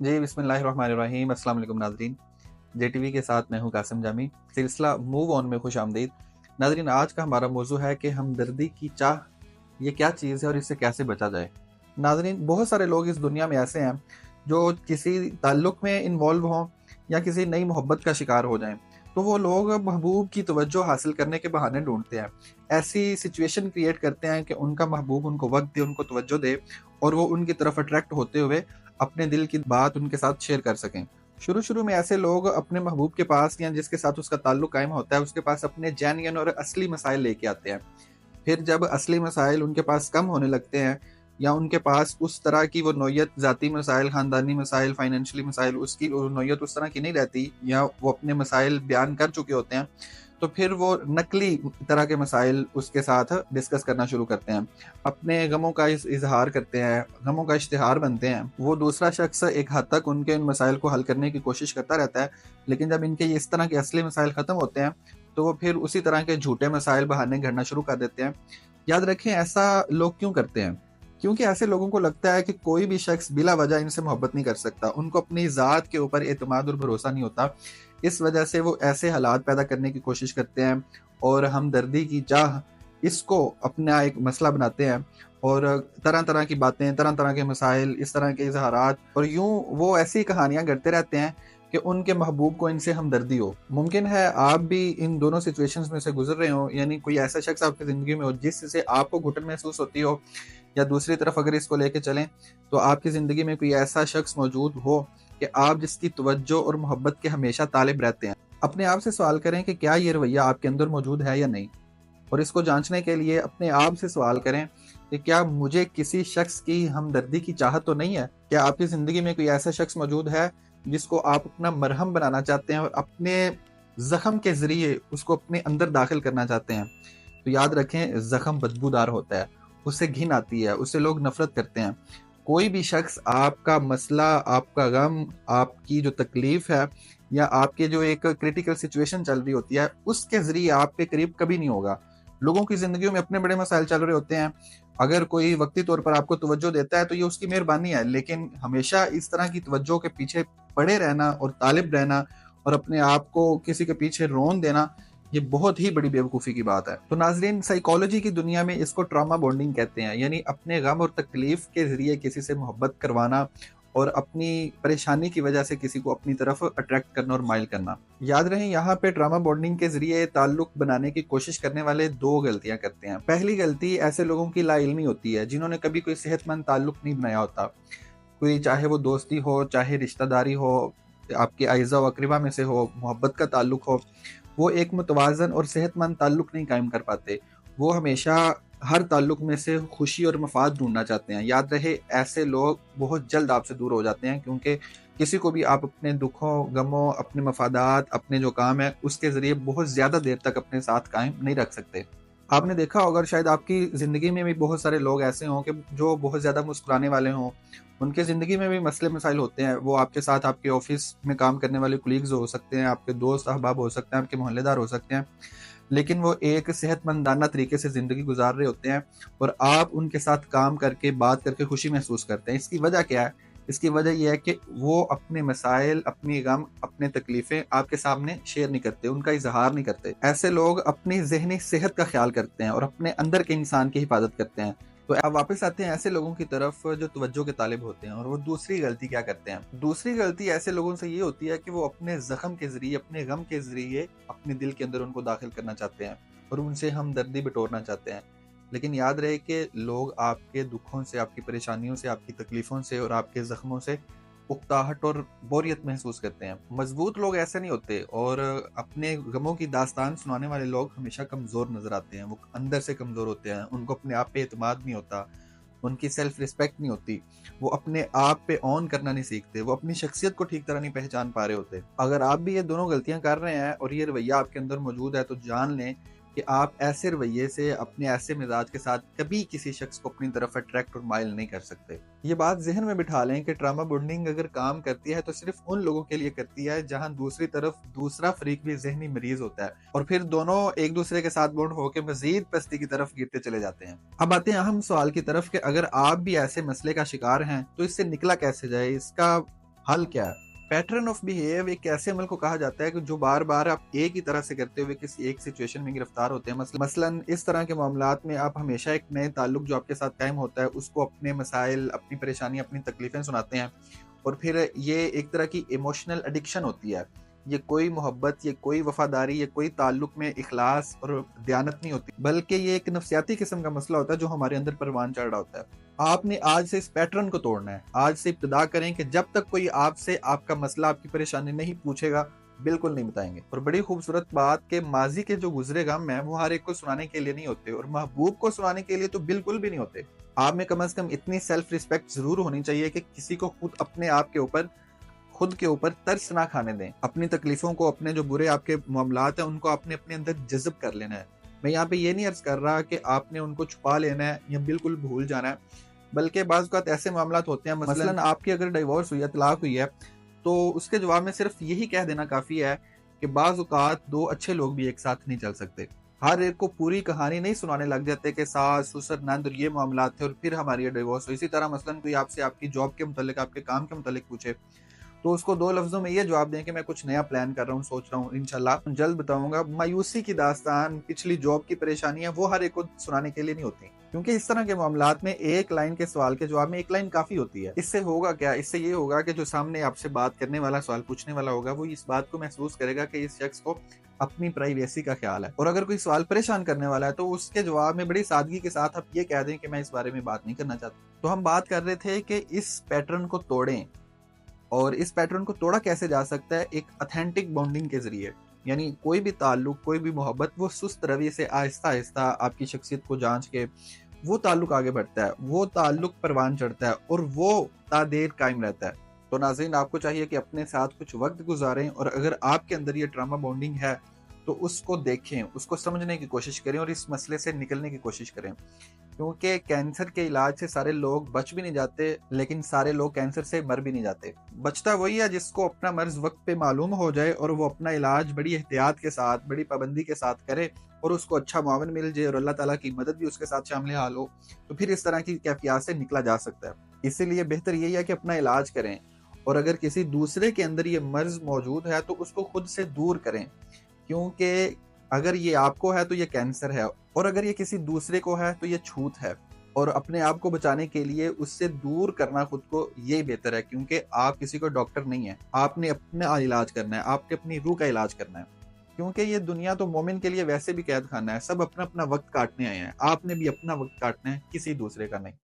जी, बिस्मिल्लाहिर्रहमानिर्रहीम। अस्सलाम वालेकुम नाज़रीन। JTV के साथ मैं हूँ कासिम जामी। सिलसिला मूव ऑन में खुशामदीद। नाज़रीन, आज का हमारा मौजू है कि हमदर्दी की चाह ये क्या चीज़ है और इससे कैसे बचा जाए। नाज़रीन, बहुत सारे लोग इस दुनिया में ऐसे हैं जो किसी ताल्लुक़ में इन्वॉल्व हों या किसी नई मोहब्बत का शिकार हो जाएँ, तो वो लोग महबूब की तवज्जो हासिल करने के बहाने ढूँढते हैं। ऐसी सिचुएशन क्रिएट करते हैं कि उनका महबूब उनको वक़्त दे, उनको तवज्जो दे और वो उनकी तरफ अट्रैक्ट होते हुए अपने दिल की बात उनके साथ शेयर कर सकें। शुरू-शुरू में ऐसे लोग अपने महबूब के पास या जिसके साथ उसका ताल्लुक कायम होता है, उसके पास अपने जेन्युइन और असली मसाइल लेके आते हैं। फिर जब असली मसाइल उनके पास कम होने लगते हैं या उनके पास उस तरह की वो नौयत ज़ाती मसाइल, ख़ानदानी मसाइल, फ़ाइनेंशियली मसाइल उसकी नौयत उस तरह की नहीं रहती या वो अपने मसाइल बयान कर चुके होते हैं, तो फिर वो नकली तरह के मसाइल उसके साथ डिस्कस करना शुरू करते हैं। अपने गमों का इज़हार करते हैं, गमों का इश्तिहार बनते हैं। वो दूसरा शख्स एक हद तक उनके इन मसाइल को हल करने की कोशिश करता रहता है, लेकिन जब इनके ये इस तरह के असली मसाइल ख़त्म होते हैं, तो वो फिर उसी तरह के झूठे मसाइल बहाने गढ़ना शुरू कर देते हैं। याद रखें, ऐसा लोग क्यों करते हैं? क्योंकि ऐसे लोगों को लगता है कि कोई भी शख्स बिला वजह इनसे मोहब्बत नहीं कर सकता। उनको अपनी ज़ात के ऊपर एतमाद और भरोसा नहीं होता। इस वजह से वो ऐसे हालात पैदा करने की कोशिश करते हैं और हमदर्दी की चाह इसको अपना एक मसला बनाते हैं और तरह-तरह की बातें, तरह-तरह के मसाइल, इस तरह के इज़हारात और यूँ वो ऐसी कहानियाँ गढ़ते रहते हैं कि उनके महबूब को इनसे हमदर्दी हो। मुमकिन है आप भी इन दोनों सिचुएशंस में से गुज़र रहे हों, यानी कोई ऐसा शख्स आपकी ज़िंदगी में हो जिससे आपको घुटन महसूस होती हो, या दूसरी तरफ अगर इसको लेके चलें तो आपकी ज़िंदगी में कोई ऐसा शख्स मौजूद हो कि आप जिसकी तवज्जो और मोहब्बत के हमेशा तालिब रहते हैं। अपने आप से सवाल करें कि क्या ये रवैया आपके अंदर मौजूद है या नहीं? और इसको जाँचने के लिए अपने आप से सवाल करें कि क्या मुझे किसी शख्स की हमदर्दी की चाहत तो नहीं है? क्या आपकी ज़िंदगी में कोई ऐसा शख्स मौजूद है जिसको आप अपना मरहम बनाना चाहते हैं और अपने ज़ख्म के ज़रिए उसको अपने अंदर दाखिल करना चाहते हैं? तो याद रखें, ज़ख्म बदबूदार होता है, उससे घिन आती है, उससे लोग नफ़रत करते हैं। कोई भी शख्स आपका मसला, आपका गम, आपकी जो तकलीफ़ है या आपके जो एक क्रिटिकल सिचुएशन चल रही होती है, उसके ज़रिए आपके करीब कभी नहीं होगा। लोगों की ज़िंदगियों में अपने बड़े मसाइल चल रहे होते हैं। अगर कोई वक़्ती तौर पर आपको तवज्जो देता है तो ये उसकी मेहरबानी है, लेकिन हमेशा इस तरह की तवज्जो के पीछे पड़े रहना और तालिब रहना और अपने आप को किसी के पीछे रोन देना, ये बहुत ही बड़ी बेवकूफ़ी की बात है। तो नाज़रीन, साइकोलॉजी की दुनिया में इसको ट्रॉमा बॉन्डिंग कहते हैं, यानी अपने गम और तकलीफ़ के ज़रिए किसी से मोहब्बत करवाना और अपनी परेशानी की वजह से किसी को अपनी तरफ अट्रैक्ट करना और माइल करना। याद रहे, यहाँ पे ट्रॉमा बॉन्डिंग के ज़रिए ताल्लुक़ बनाने की कोशिश करने वाले 2 गलतियाँ करते हैं। पहली गलती ऐसे लोगों की लाइल्मी होती है जिन्होंने कभी कोई सेहतमंद ताल्लुक़ नहीं बनाया होता। कोई, चाहे वो दोस्ती हो, चाहे रिश्तेदारी हो, आपके अइज़ा व अक़रिबा में से हो, मोहब्बत का ताल्लुक़ हो, वो एक मुतवाज़न और सेहतमंद ताल्लुक़ नहीं कायम कर पाते। वो हमेशा हर ताल्लुक़ में से खुशी और मफ़ाद ढूँढना चाहते हैं। याद रहे, ऐसे लोग बहुत जल्द आपसे दूर हो जाते हैं, क्योंकि किसी को भी आप अपने दुखों, गमों, अपने मफ़ादात, अपने जो काम है, उसके ज़रिए बहुत ज़्यादा देर तक अपने साथ कायम नहीं रख सकते। आपने देखा होगा, शायद आपकी ज़िंदगी में भी बहुत सारे लोग ऐसे हों कि जो बहुत ज़्यादा मुस्कुराने वाले हों, उनकी ज़िंदगी में भी मसले मसाइल होते हैं। वो आपके साथ आपके ऑफ़िस में काम करने वाले कोलीग्स हो सकते हैं, आपके दोस्त अहबाब हो सकते हैं, आपके मोहल्लेदार हो सकते हैं, लेकिन वो एक सेहतमंदाना तरीके से ज़िंदगी गुज़ार रहे होते हैं और आप उनके साथ काम करके, बात करके खुशी महसूस करते हैं। इसकी वजह क्या है? इसकी वजह ये है कि वो अपने मसाइल, अपनी गम, अपने तकलीफ़ें आपके सामने शेयर नहीं करते, उनका इज़हार नहीं करते। ऐसे लोग अपनी ज़हनी सेहत का ख़्याल करते हैं और अपने अंदर के इंसान की हिफ़ाज़त करते हैं। तो अब वापस आते हैं ऐसे लोगों की तरफ जो तवज्जो के तालिब होते हैं, और वो दूसरी गलती क्या करते हैं? दूसरी गलती ऐसे लोगों से ये होती है कि वो अपने ज़ख्म के ज़रिए, अपने गम के ज़रिए अपने दिल के अंदर उनको दाखिल करना चाहते हैं और उनसे हमदर्दी बटोरना चाहते हैं। लेकिन याद रहे कि लोग आपके दुखों से, आपकी परेशानियों से, आपकी तकलीफ़ों से और आपके ज़ख्मों से उकताहट और बोरियत महसूस करते हैं। मज़बूत लोग ऐसे नहीं होते, और अपने गमों की दास्तान सुनाने वाले लोग हमेशा कमज़ोर नज़र आते हैं। वो अंदर से कमज़ोर होते हैं, उनको अपने आप पे एतमाद नहीं होता, उनकी सेल्फ रिस्पेक्ट नहीं होती, वो अपने आप पे ऑन करना नहीं सीखते, वो अपनी शख्सियत को ठीक तरह नहीं पहचान पा रहे होते। अगर आप भी ये दोनों गलतियाँ कर रहे हैं और ये रवैया आपके अंदर मौजूद है, तो जान लें कि आप ऐसे रवैये से, अपने ऐसे मिजाज के साथ कभी किसी शख्स को अपनी तरफ अट्रैक्ट और माइल नहीं कर सकते। ये बात ज़हन में बिठा लें कि ट्रॉमा बॉन्डिंग अगर काम करती है तो सिर्फ उन लोगों के लिए करती है जहां दूसरी तरफ दूसरा फरीक भी ज़हनी मरीज होता है, और फिर दोनों एक दूसरे के साथ बॉन्ड होकर मजीद पस्ती की तरफ गिरते चले जाते हैं। अब आते हैं अहम सवाल की तरफ कि अगर आप भी ऐसे मसले का शिकार हैं तो इससे निकला कैसे जाए, इसका حل کیا ہے؟ پیٹرن آف بیہیو ایک ایسے عمل کو کہا جاتا ہے کہ جو بار بار آپ ایک ہی طرح سے کرتے ہوئے کسی ایک سچویشن میں گرفتار ہوتے ہیں. مثلاً اس طرح کے معاملات میں آپ ہمیشہ ایک نئے تعلق جو آپ کے ساتھ قائم ہوتا ہے اس کو اپنے مسائل، اپنی پریشانی، اپنی تکلیفیں سناتے ہیں، اور پھر یہ ایک طرح کی ایموشنل ایڈکشن ہوتی ہے. یہ کوئی محبت، یہ کوئی وفاداری، یہ کوئی تعلق میں اخلاص اور دیانت نہیں ہوتی، بلکہ یہ ایک نفسیاتی قسم کا مسئلہ ہوتا ہے جو ہمارے اندر پروان چڑھ رہا ہوتا ہے. آپ نے آج سے اس پیٹرن کو توڑنا ہے. آج سے ابتدا کریں کہ جب تک کوئی آپ سے آپ کا مسئلہ، آپ کی پریشانی نہیں پوچھے گا، بالکل نہیں بتائیں گے. اور بڑی خوبصورت بات کہ ماضی کے جو گزرے غم ہیں وہ ہر ایک کو سنانے کے لیے نہیں ہوتے، اور محبوب کو سنانے کے لیے تو بالکل بھی نہیں ہوتے. آپ میں کم از کم اتنی سیلف ریسپیکٹ ضرور ہونی چاہیے کہ کسی کو خود کے اوپر ترس نہ کھانے دیں. اپنی تکلیفوں کو، اپنے جو برے آپ کے معاملات ہیں ان کو اپنے اندر جذب کر لینا ہے. میں یہاں پہ یہ نہیں عرض کر رہا کہ آپ نے ان کو چھپا لینا ہے یا بالکل بھول جانا ہے، بلکہ بعض اوقات ایسے معاملات ہوتے ہیں، مثلاً آپ کی اگر ڈیورس ہوئی ہے، طلاق ہوئی ہے، تو اس کے جواب میں صرف یہی کہہ دینا کافی ہے کہ بعض اوقات دو اچھے لوگ بھی ایک ساتھ نہیں چل سکتے. ہر ایک کو پوری کہانی نہیں سنانے لگ جاتے کہ ساس، سسر، نند اور یہ معاملات تھے اور پھر ہماری یہ ڈیورس ہوئی. اسی طرح مثلاً کوئی آپ سے آپ کی جاب کے متعلق، آپ کے کام کے متعلق پوچھے تو اس کو دو لفظوں میں یہ جواب دیں کہ میں کچھ نیا پلان کر رہا ہوں، سوچ رہا ہوں، انشاءاللہ جلد بتاؤں گا. مایوسی کی داستان، پچھلی جاب کی پریشانیاں وہ ہر ایک کو سنانے کے لیے نہیں ہوتی، کیونکہ اس طرح کے معاملات میں ایک لائن کے سوال کے جواب میں ایک لائن کافی ہوتی ہے. اس سے ہوگا کیا؟ اس سے یہ ہوگا کہ جو سامنے آپ سے بات کرنے والا، سوال پوچھنے والا ہوگا، وہ اس بات کو محسوس کرے گا کہ اس شخص کو اپنی پرائیویسی کا خیال ہے. اور اگر کوئی سوال پریشان کرنے والا ہے تو اس کے جواب میں بڑی سادگی کے ساتھ آپ یہ کہہ دیں کہ میں اس بارے میں بات نہیں کرنا چاہتا. تو ہم بات کر رہے تھے کہ اس پیٹرن کو توڑیں، اور اس پیٹرن کو توڑا کیسے جا سکتا ہے؟ ایک اتھینٹک بانڈنگ کے ذریعے. یعنی کوئی بھی تعلق، کوئی بھی محبت، وہ سست رویے سے آہستہ آہستہ آپ کی شخصیت کو جانچ کے وہ تعلق آگے بڑھتا ہے، وہ تعلق پروان چڑھتا ہے اور وہ تا دیر قائم رہتا ہے. تو ناظرین، آپ کو چاہیے کہ اپنے ساتھ کچھ وقت گزاریں، اور اگر آپ کے اندر یہ ٹراما بانڈنگ ہے تو اس کو دیکھیں، اس کو سمجھنے کی کوشش کریں اور اس مسئلے سے نکلنے کی کوشش کریں. کیونکہ کینسر کے علاج سے سارے لوگ بچ بھی نہیں جاتے، لیکن سارے لوگ کینسر سے مر بھی نہیں جاتے. بچتا وہی ہے جس کو اپنا مرض وقت پہ معلوم ہو جائے اور وہ اپنا علاج بڑی احتیاط کے ساتھ، بڑی پابندی کے ساتھ کرے، اور اس کو اچھا معاون مل جائے اور اللہ تعالیٰ کی مدد بھی اس کے ساتھ شامل حال ہو، تو پھر اس طرح کی کیفیات سے نکلا جا سکتا ہے. اسی لیے بہتر یہی ہے کہ اپنا علاج کریں، اور اگر کسی دوسرے کے اندر یہ مرض موجود ہے تو اس کو خود سے دور کریں. کیونکہ اگر یہ آپ کو ہے تو یہ کینسر ہے، اور اگر یہ کسی دوسرے کو ہے تو یہ چھوت ہے. اور اپنے آپ کو بچانے کے لیے اس سے دور کرنا خود کو یہ بہتر ہے، کیونکہ آپ کسی کو ڈاکٹر نہیں ہیں. آپ نے اپنا علاج کرنا ہے، آپ نے اپنی روح کا علاج کرنا ہے. کیونکہ یہ دنیا تو مومن کے لیے ویسے بھی قید خانہ ہے. سب اپنا اپنا وقت کاٹنے آئے ہیں، آپ نے بھی اپنا وقت کاٹنا ہے، کسی دوسرے کا نہیں.